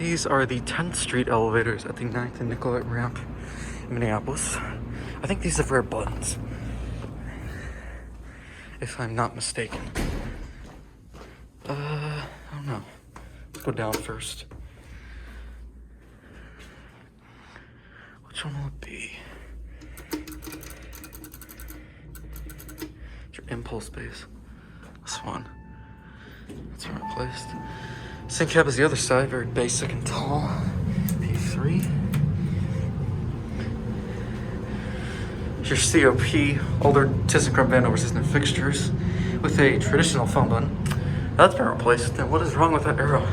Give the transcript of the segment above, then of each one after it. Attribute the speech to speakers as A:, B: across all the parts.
A: These are the 10th Street elevators at the 9th and Nicolett ramp in Minneapolis. I think these have rare buttons, if I'm not mistaken. I don't know. Let's go down first. Which one will it be? Your impulse base. This one. That's where I placed. ThyssenKrupp is the other side, very basic and tall. P3. Your COP, older ThyssenKrupp band over system fixtures with a traditional phone button. That's been replaced. Then what is wrong with that arrow?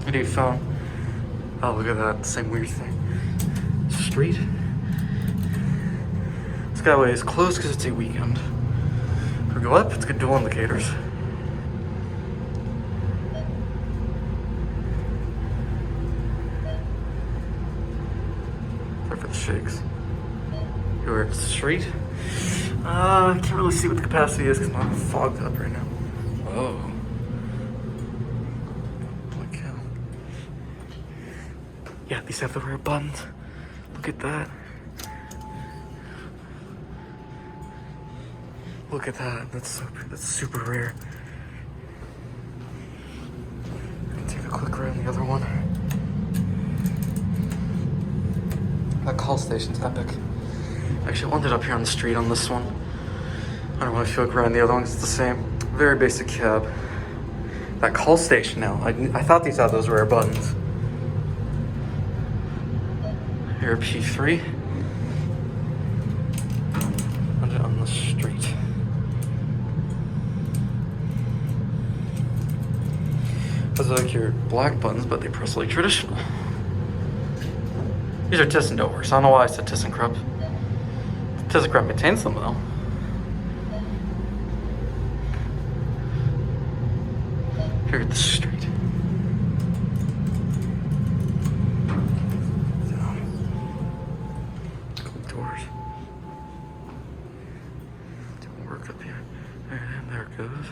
A: I need a phone. Oh, look at that, same weird thing. Street. Skyway is closed because it's a weekend. If we go up, it's got dual indicators. Sorry for the shakes. You're at the street. I can't really see what the capacity is because I'm fogged up right now. Whoa. Holy cow. Yeah, these have the rare buttons. Look at that. Look at that. That's super rare. Take a quick ride on the other one. That call station's epic. Actually, I'll end it up here on the street on this one. I don't want to feel like riding the other one because it's the same. Very basic cab. That call station now. I thought these had those rare buttons. Here, P3. End it on the street. Those are like your black buttons, but they press like traditional. These are ThyssenDover, so I don't know why I said ThyssenKrupp. ThyssenKrupp maintains them though. Here at the street. Cool doors. Doing work up here. And there it goes.